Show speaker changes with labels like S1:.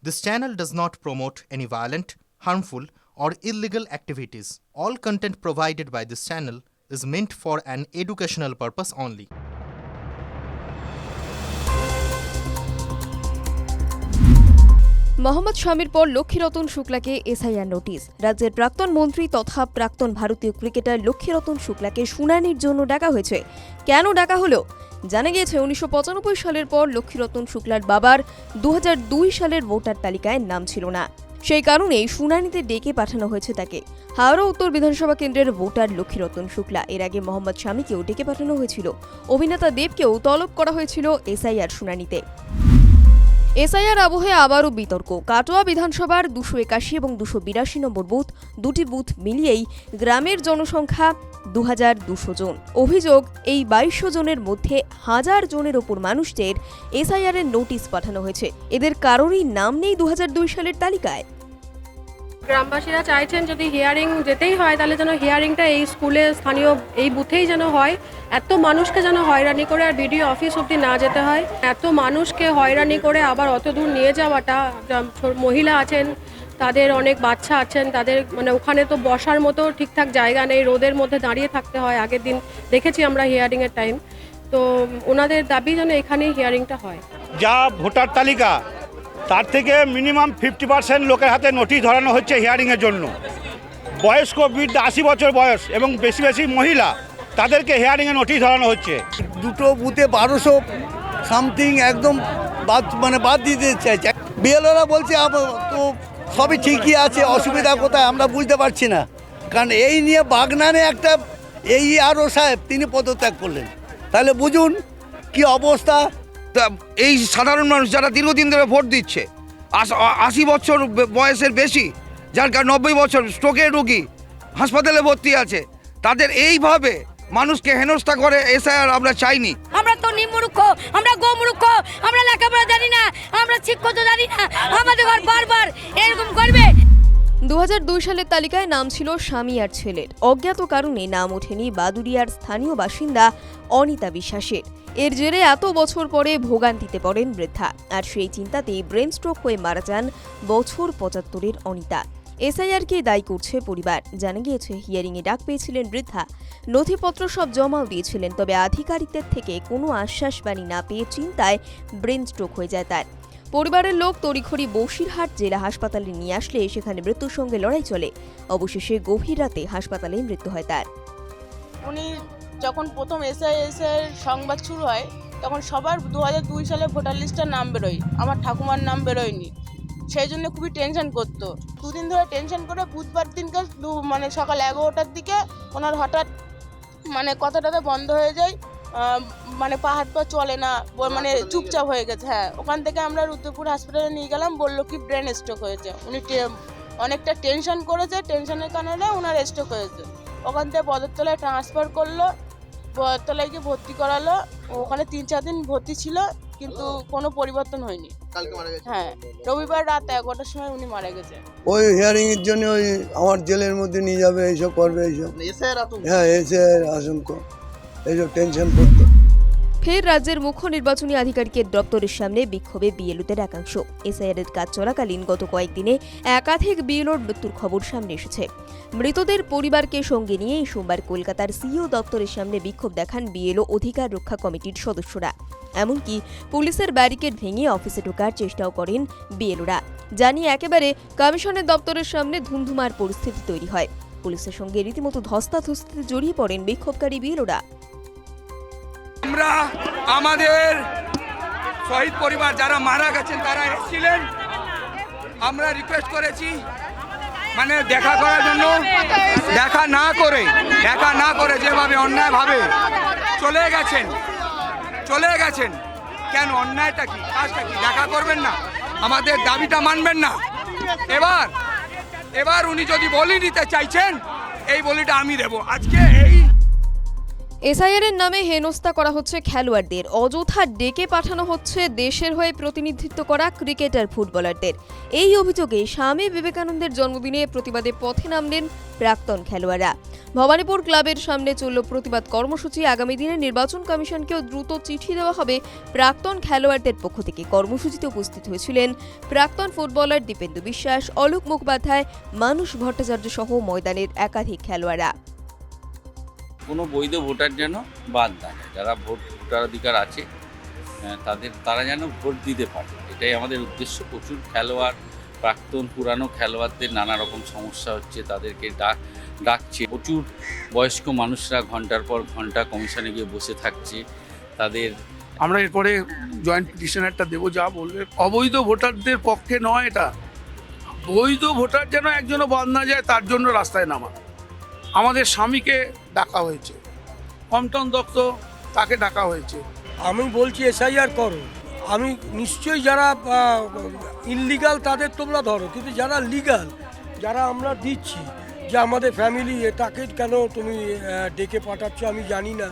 S1: This channel does not promote any violent, harmful, or illegal activities. All content provided by this channel is meant for an educational purpose only.
S2: Mohammad শামির পর Laxmiratan শুক্লাকে SIR notice. রাজ্যের প্রাক্তন মন্ত্রী তথা প্রাক্তন ভারতীয় cricketer Laxmiratan শুক্লাকে শুনানির জন্য ডাকা হয়েছে। কেন ডাকা হলো? জানা গিয়েছে 1995 সালের পর লক্ষ্মীরতন শুক্লার বাবার 2002 সালের ভোটার তালিকায় নাম ছিল না। সেই কারণেই শুনানিতে ডেকে পাঠানো হয়েছে তাকে। হাওড়া উত্তর বিধানসভা কেন্দ্রের ভোটার লক্ষ্মীরতন শুক্লা। এর আগে মোহাম্মদ শামিকেও ডেকে পাঠানো হয়েছিল। অভিনেতা দেবকেও তলব করা হয়েছিল এসআইআর শুনানিতে। এসআইআর আবহে আবারও বিতর্ক। কাটোয়া বিধানসভার 281 এবং 282 নম্বর বুথ, দুটি বুথ মিলিয়েই গ্রামের জনসংখ্যা 2200 জন। অভিযোগ, এই 2200 জনের মধ্যে 1000 জনের ওপর মানুষদের এসআইআর এর নোটিশ পাঠানো হয়েছে। এদের কারোরই নাম নেই 2002 সালের তালিকায়।
S3: গ্রামবাসীরা চাইছেন যদি হিয়ারিং যেতেই হয় তাহলে যেন হিয়ারিংটা এই স্কুলে স্থানীয় এই বুথেই যেন হয়। এত মানুষকে যেন হয়রানি করে আর বিডিও অফিস অবধি না যেতে হয়। এত মানুষকে হয়রানি করে আবার অত দূর নিয়ে যাওয়াটা, মহিলা আছেন, তাদের অনেক বাচ্চা আছেন, তাদের মানে ওখানে তো বসার মতো ঠিকঠাক জায়গা নেই, রোদের মধ্যে দাঁড়িয়ে থাকতে হয়। আগের দিন দেখেছি আমরা হিয়ারিংয়ের টাইম। তো ওনাদের দাবি যেন এখানেই হিয়ারিংটা হয়।
S4: যা ভোটার তালিকা তার থেকে মিনিমাম 50% লোকের হাতে নোটিশ ধরানো হচ্ছে হিয়ারিংয়ের জন্য। বয়স্ক বৃদ্ধ 80 বছর বয়স এবং বেশি বেশি মহিলা, তাদেরকে হিয়ারিংয়ে নোটিশ ধরানো হচ্ছে।
S5: দুটো বুথে 1200 সামথিং একদম বাদ দিতে চাইছে। বিএলওরা বলছে তো সবই ঠিকই আছে, অসুবিধা কোথায় আমরা বুঝতে পারছি না। কারণ এই নিয়ে বাগনানে একটা AERO সাহেব তিনি পদত্যাগ করলেন, তাহলে বুঝুন কি অবস্থা।
S6: এই সাধারণ মানুষ যারা দীর্ঘদিন ধরে ভোট দিচ্ছে, 80 বছর বয়সের বেশি, যার 90 বছর স্ট্রোকের রোগী হাসপাতালে ভর্তি আছে, তাদের এইভাবে মানুষকে হেনস্থা করে এসআইআর আমরা চাইনি।
S7: আমরা তো নিমূর্খ, আমরা গোমূর্খ, আমরা লেখাপড়া জানি না, আমরা শিক্ষিত জানি না, আমাদের ঘর বারবার এরকম করবে।
S2: 2002 সালের তালিকায় নাম ছিল স্বামী আর ছেলের। অজ্ঞাত কারণে নাম ওঠেনি বাদুড়িয়ার স্থানীয় বাসিন্দা অনিতা বিশ্বাসের। এর জেরে এত বছর পরে ভোগান্তিতে পড়েন বৃদ্ধা। আর সেই চিন্তাতেই ব্রেন স্ট্রোক হয়ে মারা যান বছর 75-এর অনিতা। এসআইআরকে দায়ী করছে পরিবার। জানা গিয়েছে হিয়ারিংয়ে ডাক পেয়েছিলেন বৃদ্ধা, নথিপত্র সব জমাও দিয়েছিলেন, তবে আধিকারিকদের থেকে কোনো আশ্বাসবাণী না পেয়ে চিন্তায় ব্রেন স্ট্রোক হয়ে যায় তার। পরিবারের লোক তড়িঘড়ি বসিরহাট জেলা হাসপাতালে নিয়ে আসলে সেখানে মৃত্যুর সঙ্গে লড়াই চলে। অবশেষে গভীর রাতে হাসপাতালে মৃত্যু হয় তার।
S8: উনি যখন প্রথম এসআইআর সংবাদ শুরু হয় তখন সবার 2002 সালে ভোটার লিস্টের নাম বেরোয়, আমার ঠাকুমার নাম বেরোয়নি। সেই জন্য খুবই টেনশন করতো। দুদিন ধরে টেনশন করে বুধবার দিনকে মানে সকাল 11টার দিকে ওনার হঠাৎ মানে কথাটা বন্ধ হয়ে যায়, মানে পা হাত পা চলে না, মানে চুপচাপ হয়ে গেছে। হ্যাঁ, ওখান থেকে আমরা রুদ্রপুর হাসপাতালে নিয়ে গেলাম, বললো কি ব্রেন স্ট্রোক হয়েছে। উনি অনেকটা টেনশন করেছে, টেনশনের কারণে ওনার স্ট্রোক হয়েছে। ওখান থেকে বদরতলায় ট্রান্সফার করলো, বদরতলায় গিয়ে ভর্তি করালো। ওখানে 3-4 দিন ভর্তি ছিল, কিন্তু কোনো পরিবর্তন হয়নি। হ্যাঁ, রবিবার রাত 11টার সময় উনি মারা গেছে।
S5: ওই হিয়ারিং এর জন্য ওই আমার জেলের মধ্যে নিয়ে যাবে, এইসব করবে, এইসব। হ্যাঁ, এসআইআর আশঙ্কা, এইসব টেনশন করতো।
S2: ফের রাজ্যের মুখ্য নির্বাচনী আধিকারিকের দপ্তরের সামনে বিক্ষোভে বিএলওদের একাংশ। এসআইআর এর কাজ চলাকালীন গত কয়েকদিনে একাধিক বিএলওর মৃত্যুর খবর সামনে এসেছে। মৃতদের পরিবারকে সঙ্গে নিয়ে সোমবার কলকাতার সিইও দপ্তরের সামনে বিক্ষোভ দেখান বিএলও অধিকার রক্ষা কমিটির সদস্যরা। এমনকি পুলিশের ব্যারিকেড ভেঙে অফিসে ঢোকার চেষ্টাও করেন বিএলওরা। জানিয়ে একেবারে কমিশনের দপ্তরের সামনে ধুমধুমার পরিস্থিতি তৈরি হয়। পুলিশের সঙ্গে রীতিমতো ধস্তাধস্তিতে জড়িয়ে পড়েন বিক্ষোভকারী বিএলওরা।
S6: আমরা আমাদের শহীদ পরিবার যারা মারা গেছেন তারা এসেছিলেন, আমরা রিকোয়েস্ট করেছি মানে দেখা করার জন্য, দেখা না করে যেভাবে অন্যায়ভাবে চলে গেছেন কেন? অন্যায়টা কি, কাজটা কি? দেখা করবেন না, আমাদের দাবিটা মানবেন না। এবার উনি যদি বলি নিতে চাইছেন, এই বলিটা আমি দেব। আজকে এই
S2: এসআইআর এর নামে হেনস্থা করা হচ্ছে খেলোয়াড়দের, অযথা ডেকে পাঠানো হচ্ছে দেশের হয়ে প্রতিনিধিত্ব করা ক্রিকেটার ফুটবলারদের। এই অভিযোগে স্বামী বিবেকানন্দের জন্মদিনে প্রতিবাদে পথে নামলেন প্রাক্তন খেলোয়াড়রা। ভবানীপুর ক্লাবের সামনে চলল প্রতিবাদ কর্মসূচি। আগামী দিনে নির্বাচন কমিশনকেও দ্রুত চিঠি দেওয়া হবে প্রাক্তন খেলোয়াড়দের পক্ষ থেকে। কর্মসূচিতে উপস্থিত হয়েছিলেন প্রাক্তন ফুটবলার দীপেন্দু বিশ্বাস, অলোক মুখোপাধ্যায়, মানুষ ভট্টাচার্য সহ ময়দানের একাধিক খেলোয়াড়রা।
S9: কোনো বৈধ ভোটার যেন বাদ না যায়, যারা ভোটাধিকার আছে তারা যেন ভোট দিতে পারে, এটাই আমাদের উদ্দেশ্য। প্রচুর খেলোয়াড়, প্রাক্তন পুরানো খেলোয়াড়দের নানা রকম সমস্যা হচ্ছে, তাদেরকে ডাকছে। প্রচুর বয়স্ক মানুষরা ঘন্টার পর ঘন্টা কমিশনে গিয়ে বসে থাকছে।
S10: আমরা এরপরে জয়েন্ট পিটিশন একটা দেবো, যা বলবে অবৈধ ভোটারদের পক্ষে নয়, এটা বৈধ ভোটার যেন একজনও বাদ না যায় তার জন্য রাস্তায় নামা। আমাদের স্বামীকে ডাকা হয়েছে, কমটন দত্ত তাকে ডাকা হয়েছে।
S11: আমি বলছি এসআইআর করো। আমি নিশ্চয়ই যারা ইনলিগাল তাদের তোমরা ধরো, কিন্তু যারা লিগাল, যারা আমরা দিচ্ছি যে আমাদের ফ্যামিলি, তাকে কেন তুমি ডেকে পাঠাচ্ছ আমি জানি না।